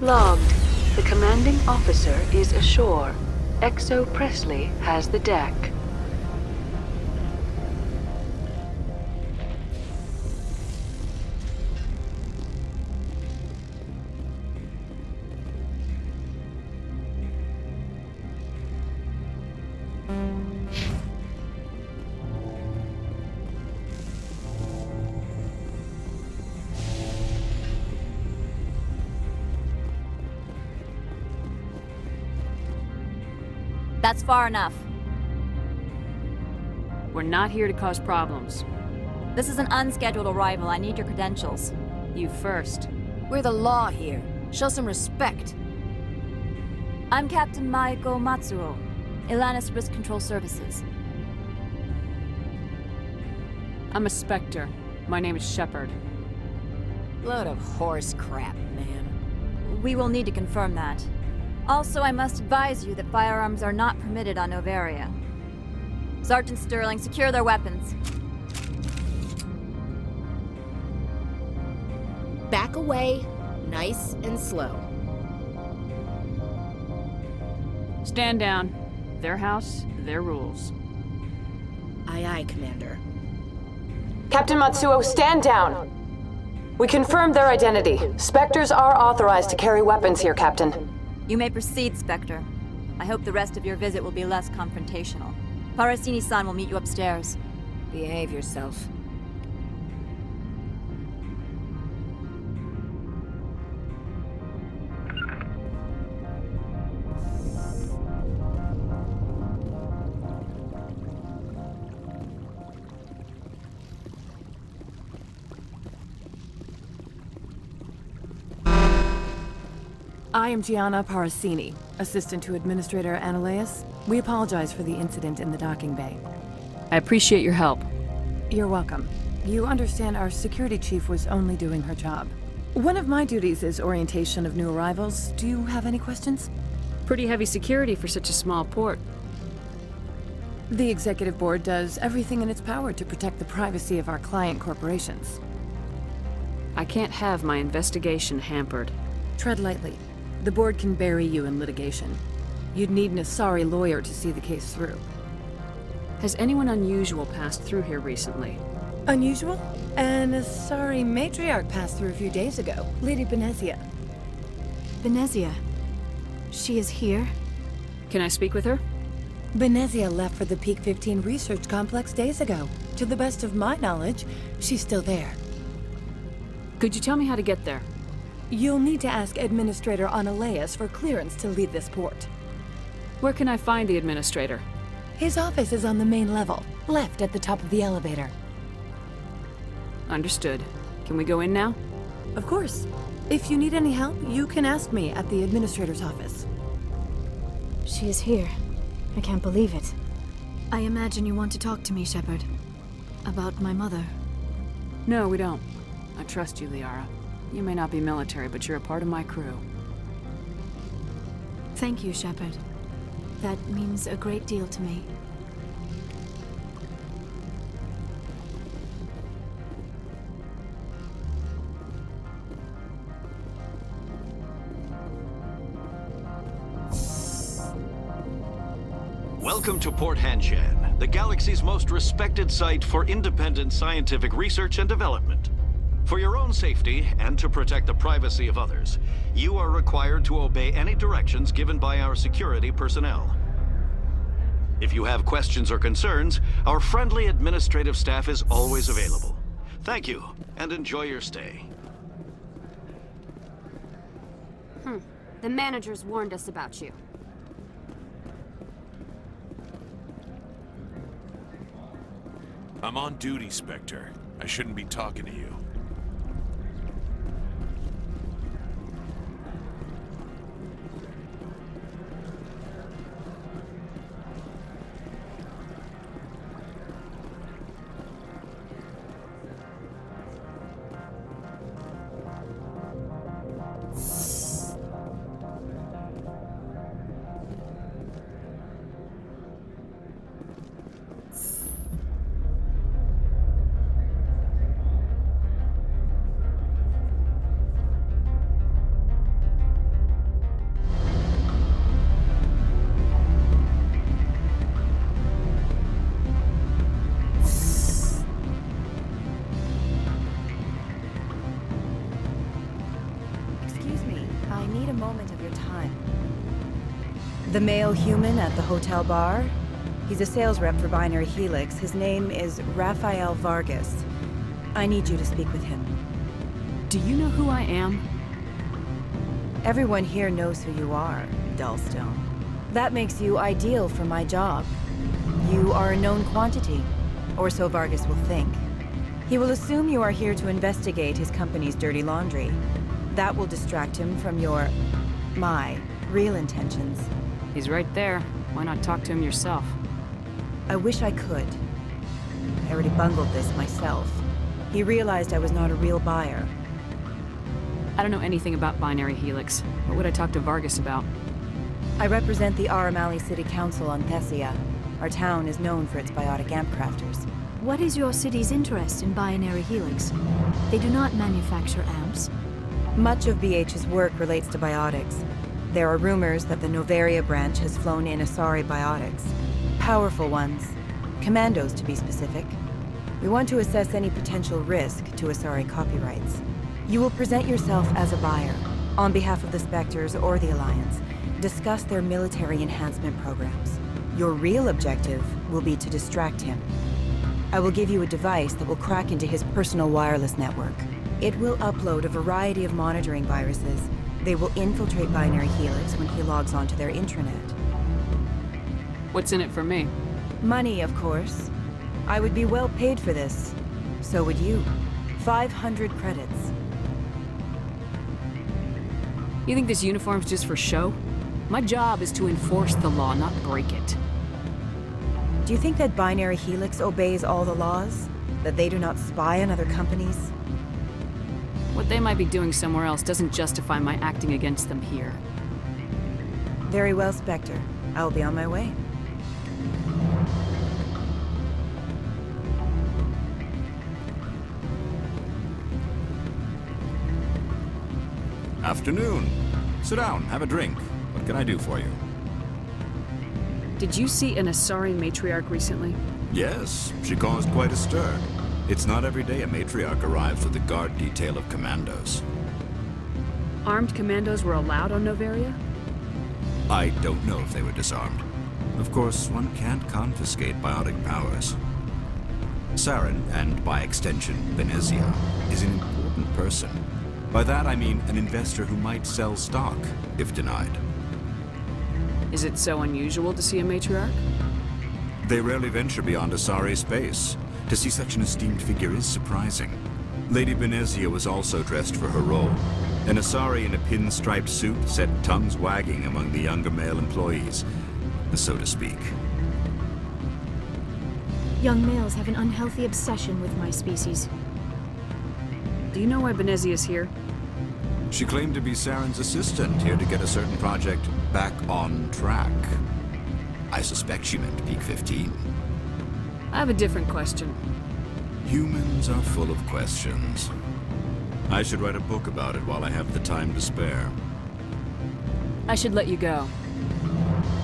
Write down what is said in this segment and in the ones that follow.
Logged. The commanding officer is ashore. Exo Presley has the deck. That's far enough. We're not here to cause problems. This is an unscheduled arrival. I need your credentials. You first. We're the law here. Show some respect. I'm Captain Maiko Matsuo, Ilanis Risk Control Services. I'm a Spectre. My name is Shepard. Load of horse crap, man. We will need to confirm that. Also, I must advise you that firearms are not permitted on Noveria. Sergeant Sterling, secure their weapons. Back away, nice and slow. Stand down. Their house, their rules. Aye aye, Commander. Captain Matsuo, stand down! We confirmed their identity. Spectres are authorized to carry weapons here, Captain. You may proceed, Spectre. I hope the rest of your visit will be less confrontational. Parasini-san will meet you upstairs. Behave yourself. I am Gianna Parasini, assistant to Administrator Analeas. We apologize for the incident in the docking bay. I appreciate your help. You're welcome. You understand our security chief was only doing her job. One of my duties is orientation of new arrivals. Do you have any questions? Pretty heavy security for such a small port. The Executive Board does everything in its power to protect the privacy of our client corporations. I can't have my investigation hampered. Tread lightly. The board can bury you in litigation. You'd need an Asari lawyer to see the case through. Has anyone unusual passed through here recently? Unusual? An Asari matriarch passed through a few days ago. Lady Benezia. Benezia. She is here? Can I speak with her? Benezia left for the Peak 15 research complex days ago. To the best of my knowledge, she's still there. Could you tell me how to get there? You'll need to ask Administrator Analeas for clearance to leave this port. Where can I find the Administrator? His office is on the main level, left at the top of the elevator. Understood. Can we go in now? Of course. If you need any help, you can ask me at the Administrator's office. She is here. I can't believe it. I imagine you want to talk to me, Shepard. About my mother. No, we don't. I trust you, Liara. You may not be military, but you're a part of my crew. Thank you, Shepard. That means a great deal to me. Welcome to Port Hanshan, the galaxy's most respected site for independent scientific research and development. For your own safety, and to protect the privacy of others, you are required to obey any directions given by our security personnel. If you have questions or concerns, our friendly administrative staff is always available. Thank you, and enjoy your stay. The managers warned us about you. I'm on duty, Spectre. I shouldn't be talking to you. I need a moment of your time. The male human at the hotel bar? He's a sales rep for Binary Helix. His name is Rafael Vargas. I need you to speak with him. Do you know who I am? Everyone here knows who you are, Dullstone. That makes you ideal for my job. You are a known quantity, or so Vargas will think. He will assume you are here to investigate his company's dirty laundry. That will distract him from my real intentions. He's right there. Why not talk to him yourself? I wish I could. I already bungled this myself. He realized I was not a real buyer. I don't know anything about Binary Helix. What would I talk to Vargas about? I represent the Aramali City Council on Thessia. Our town is known for its biotic amp crafters. What is your city's interest in Binary Helix? They do not manufacture amps. Much of BH's work relates to biotics. There are rumors that the Noveria branch has flown in Asari biotics. Powerful ones. Commandos, to be specific. We want to assess any potential risk to Asari copyrights. You will present yourself as a buyer, on behalf of the Spectres or the Alliance. Discuss their military enhancement programs. Your real objective will be to distract him. I will give you a device that will crack into his personal wireless network. It will upload a variety of monitoring viruses. They will infiltrate Binary Helix when he logs onto their intranet. What's in it for me? Money, of course. I would be well paid for this. So would you. 500 credits. You think this uniform's just for show? My job is to enforce the law, not break it. Do you think that Binary Helix obeys all the laws? That they do not spy on other companies? What they might be doing somewhere else doesn't justify my acting against them here. Very well, Spectre. I will be on my way. Afternoon. Sit down, have a drink. What can I do for you? Did you see an Asari matriarch recently? Yes, she caused quite a stir. It's not every day a matriarch arrives with a guard detail of commandos. Armed commandos were allowed on Noveria? I don't know if they were disarmed. Of course, one can't confiscate biotic powers. Saren, and by extension, Benezia, is an important person. By that I mean an investor who might sell stock, if denied. Is it so unusual to see a matriarch? They rarely venture beyond Asari space. To see such an esteemed figure is surprising. Lady Benezia was also dressed for her role. An Asari in a pinstriped suit set tongues wagging among the younger male employees, so to speak. Young males have an unhealthy obsession with my species. Do you know why Benezia's here? She claimed to be Saren's assistant, here to get a certain project back on track. I suspect she meant Peak 15. I have a different question. Humans are full of questions. I should write a book about it while I have the time to spare. I should let you go.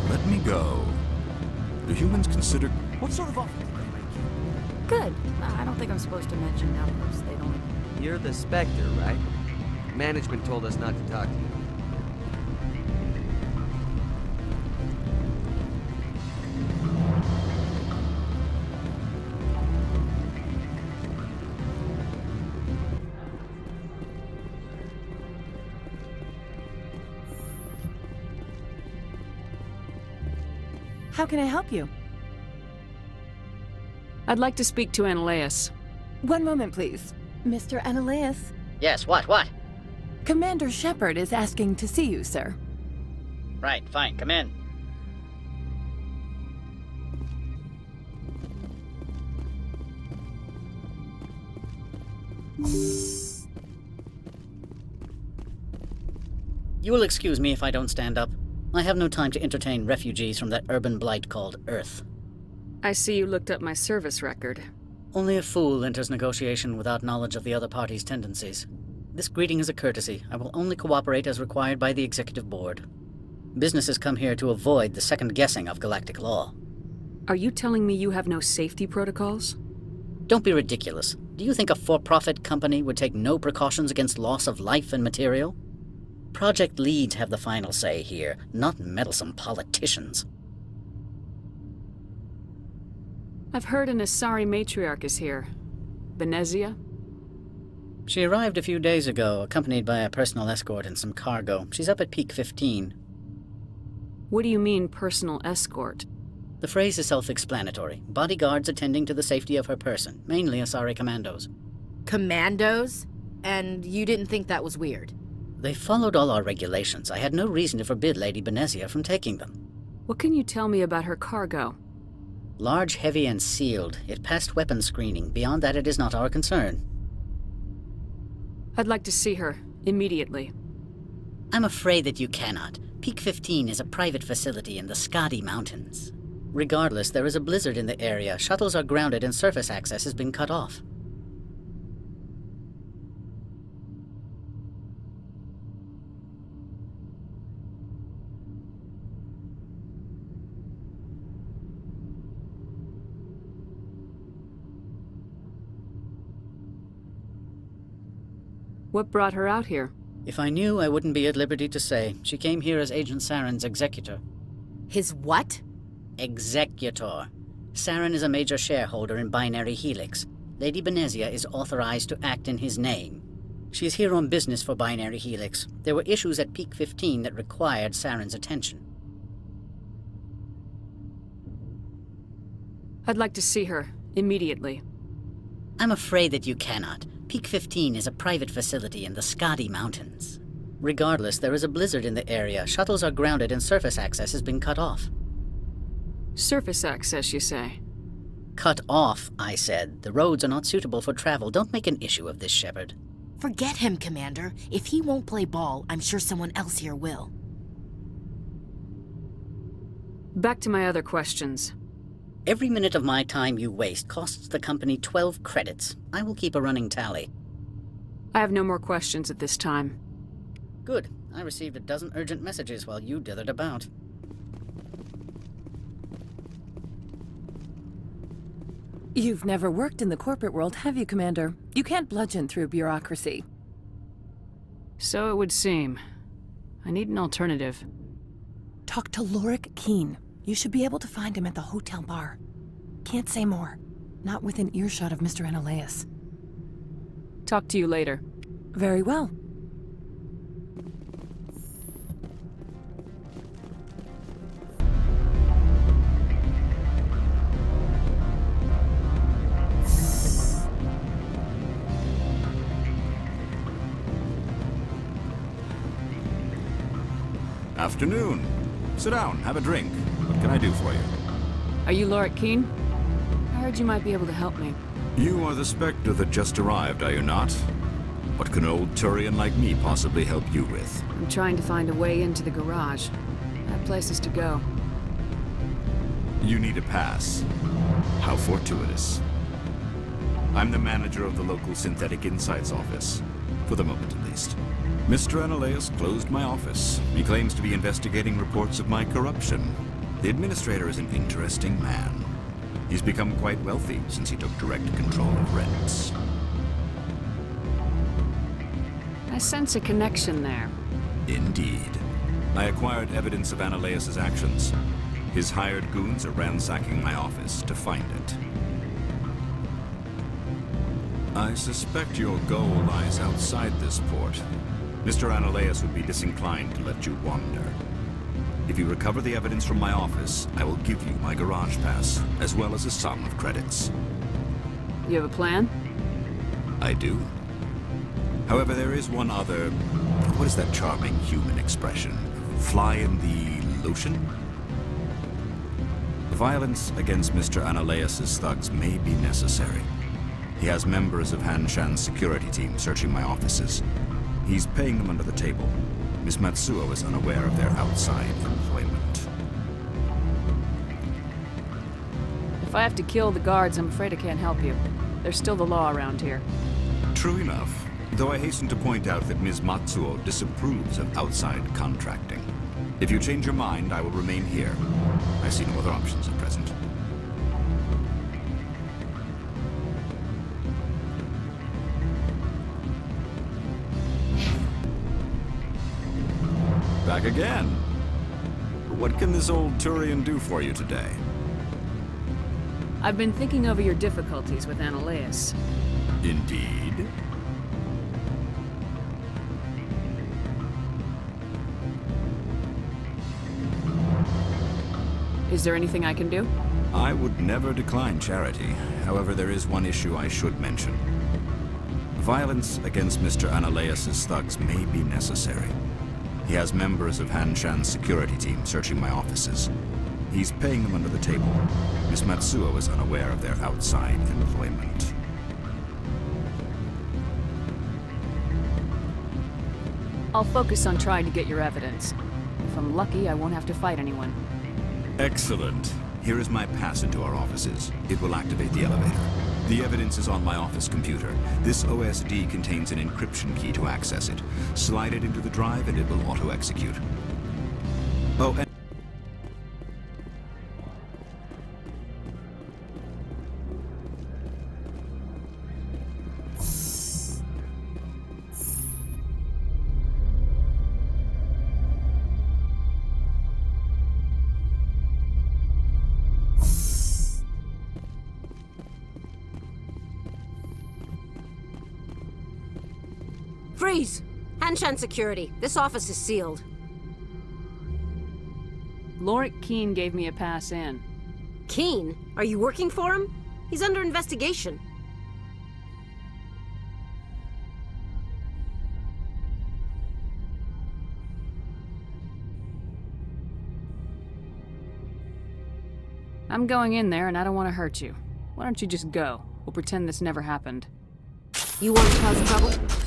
Let me go. Do humans consider... What sort of offer did they make you? Good. I don't think I'm supposed to mention numbers. They don't... You're the Spectre, right? Management told us not to talk to you. How can I help you? I'd like to speak to Analeas. One moment, please. Mr. Analeas? Yes, what? Commander Shepard is asking to see you, sir. Right, fine, come in. You will excuse me if I don't stand up. I have no time to entertain refugees from that urban blight called Earth. I see you looked up my service record. Only a fool enters negotiation without knowledge of the other party's tendencies. This greeting is a courtesy. I will only cooperate as required by the Executive Board. Businesses come here to avoid the second guessing of galactic law. Are you telling me you have no safety protocols? Don't be ridiculous. Do you think a for-profit company would take no precautions against loss of life and material? Project leads have the final say here, not meddlesome politicians. I've heard an Asari matriarch is here. Benezia? She arrived a few days ago, accompanied by a personal escort and some cargo. She's up at Peak 15. What do you mean, personal escort? The phrase is self-explanatory. Bodyguards attending to the safety of her person, mainly Asari commandos. Commandos? And you didn't think that was weird? They followed all our regulations. I had no reason to forbid Lady Benezia from taking them. What can you tell me about her cargo? Large, heavy, and sealed. It passed weapons screening. Beyond that, it is not our concern. I'd like to see her, immediately. I'm afraid that you cannot. Peak 15 is a private facility in the Skadi Mountains. Regardless, there is a blizzard in the area. Shuttles are grounded and surface access has been cut off. What brought her out here? If I knew, I wouldn't be at liberty to say. She came here as Agent Saren's executor. His what? Executor. Saren is a major shareholder in Binary Helix. Lady Benezia is authorized to act in his name. She is here on business for Binary Helix. There were issues at Peak 15 that required Saren's attention. I'd like to see her, immediately. I'm afraid that you cannot. Peak 15 is a private facility in the Skadi Mountains. Regardless, there is a blizzard in the area. Shuttles are grounded and surface access has been cut off. Surface access, you say? Cut off, I said. The roads are not suitable for travel. Don't make an issue of this, Shepard. Forget him, Commander. If he won't play ball, I'm sure someone else here will. Back to my other questions. Every minute of my time you waste costs the company 12 credits. I will keep a running tally. I have no more questions at this time. Good. I received a dozen urgent messages while you dithered about. You've never worked in the corporate world, have you, Commander? You can't bludgeon through bureaucracy. So it would seem. I need an alternative. Talk to Lorik Keen. You should be able to find him at the hotel bar. Can't say more. Not within earshot of Mr. Analaeus. Talk to you later. Very well. Afternoon. Sit down, have a drink. What can I do for you? Are you Lorik Keen? I heard you might be able to help me. You are the Spectre that just arrived, are you not? What can an old Turian like me possibly help you with? I'm trying to find a way into the garage. I have places to go. You need a pass. How fortuitous. I'm the manager of the local Synthetic Insights office. For the moment, at least. Mr. Analaeus closed my office. He claims to be investigating reports of my corruption. The administrator is an interesting man. He's become quite wealthy since he took direct control of rents. I sense a connection there. Indeed. I acquired evidence of Analaeus' actions. His hired goons are ransacking my office to find it. I suspect your goal lies outside this port. Mr. Analaeus would be disinclined to let you wander. If you recover the evidence from my office, I will give you my garage pass, as well as a sum of credits. You have a plan? I do. However, there is one other... What is that charming human expression? Fly in the lotion? Violence against Mr. Analaeus' thugs may be necessary. He has members of Han Shan's security team searching my offices. He's paying them under the table. Miss Matsuo is unaware of their outside employment. If I have to kill the guards, I'm afraid I can't help you. There's still the law around here. True enough, though I hasten to point out that Ms. Matsuo disapproves of outside contracting. If you change your mind, I will remain here. I see no other options at present. back again. What can this old Turian do for you today? I've been thinking over your difficulties with Annaleus. Indeed. Is there anything I can do? I would never decline charity. However, there is one issue I should mention. Violence against Mr. Annaleus' thugs may be necessary. He has members of Han Shan's security team searching my offices. He's paying them under the table. Miss Matsuo is unaware of their outside employment. I'll focus on trying to get your evidence. If I'm lucky, I won't have to fight anyone. Excellent. Here is my pass into our offices. It will activate the elevator. The evidence is on my office computer. This OSD contains an encryption key to access it. Slide it into the drive and it will auto-execute. Oh, and Freeze! Hanshan security. This office is sealed. Lorik Keen gave me a pass in. Keen? Are you working for him? He's under investigation. I'm going in there and I don't want to hurt you. Why don't you just go? We'll pretend this never happened. You want to cause trouble?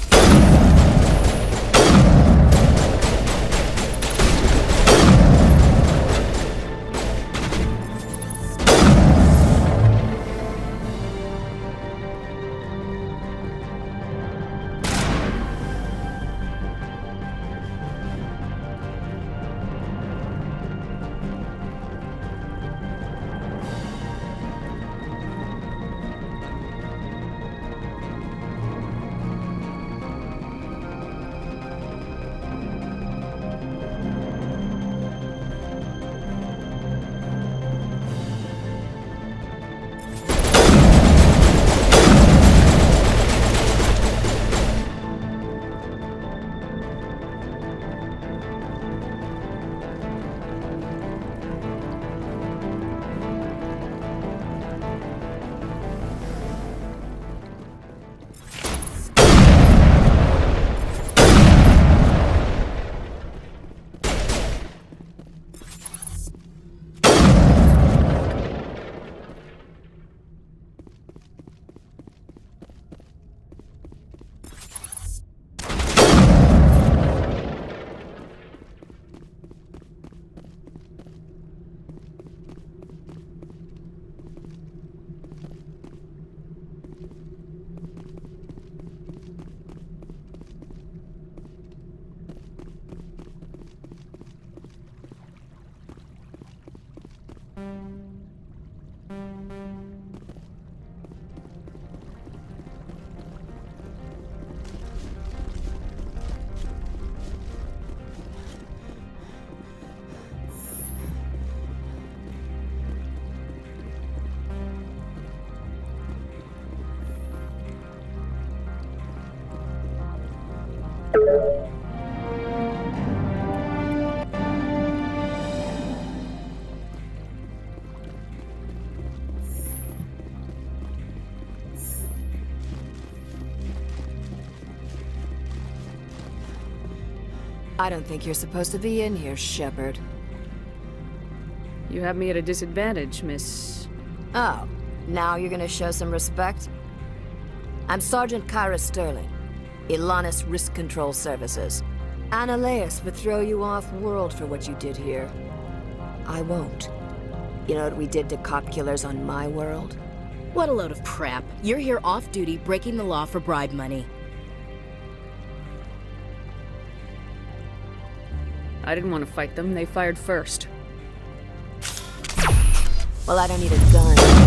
I don't think you're supposed to be in here, Shepard. You have me at a disadvantage, Miss... Oh, now you're gonna show some respect? I'm Sergeant Kyra Sterling, Ilanis Risk Control Services. Annaleus would throw you off-world for what you did here. I won't. You know what we did to cop killers on my world? What a load of crap. You're here off-duty, breaking the law for bribe money. I didn't want to fight them. They fired first. Well, I don't need a gun.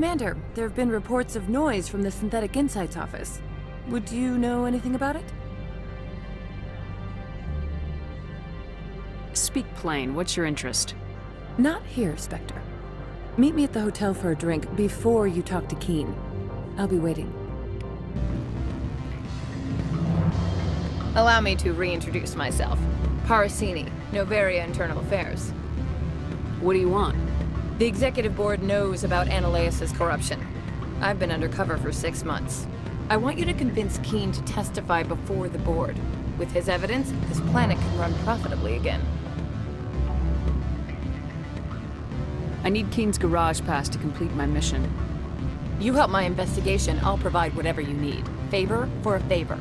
Commander, there have been reports of noise from the Synthetic Insights office. Would you know anything about it? Speak plain. What's your interest? Not here, Spectre. Meet me at the hotel for a drink before you talk to Keen. I'll be waiting. Allow me to reintroduce myself. Parasini, Noveria Internal Affairs. What do you want? The Executive Board knows about Ananias' corruption. I've been undercover for 6 months. I want you to convince Keen to testify before the Board. With his evidence, this planet can run profitably again. I need Keen's garage pass to complete my mission. You help my investigation, I'll provide whatever you need. Favor for a favor.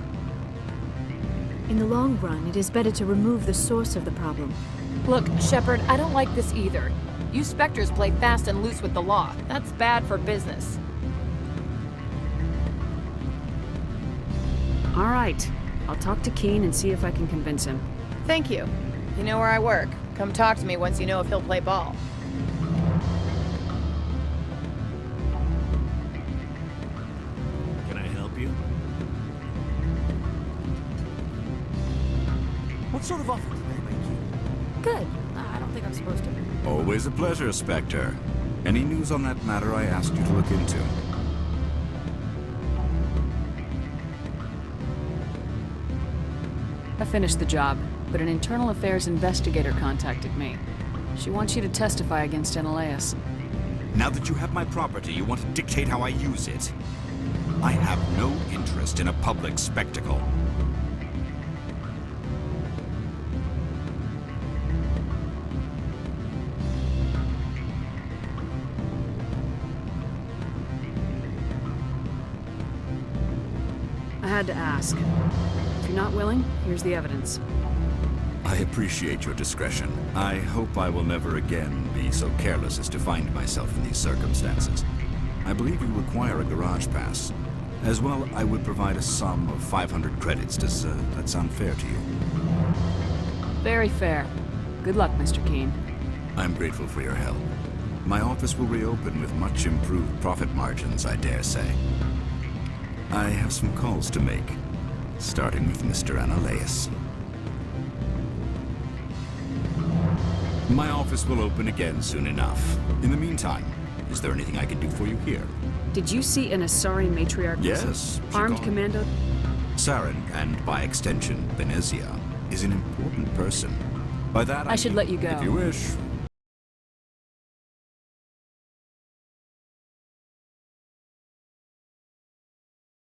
In the long run, it is better to remove the source of the problem. Look, Shepard, I don't like this either. You Spectres play fast and loose with the law. That's bad for business. All right. I'll talk to Keen and see if I can convince him. Thank you. You know where I work. Come talk to me once you know if he'll play ball. Can I help you? What sort of offer did they make you? Good. I don't think I'm supposed to. Always a pleasure, Spectre. Any news on that matter I asked you to look into? I finished the job, but an internal affairs investigator contacted me. She wants you to testify against Ananias. Now that you have my property, you want to dictate how I use it. I have no interest in a public spectacle. I had to ask. If you're not willing, here's the evidence. I appreciate your discretion. I hope I will never again be so careless as to find myself in these circumstances. I believe you require a garage pass. As well, I would provide a sum of 500 credits. Does that sound fair to you? Very fair. Good luck, Mr. Keen. I'm grateful for your help. My office will reopen with much improved profit margins, I dare say. I have some calls to make, starting with Mr. Ananias. My office will open again soon enough. In the meantime, is there anything I can do for you here? Did you see an Asari Matriarch? Yes. Armed commando? Saren, and by extension, Benezia, is an important person. By that I should let you go. If you wish.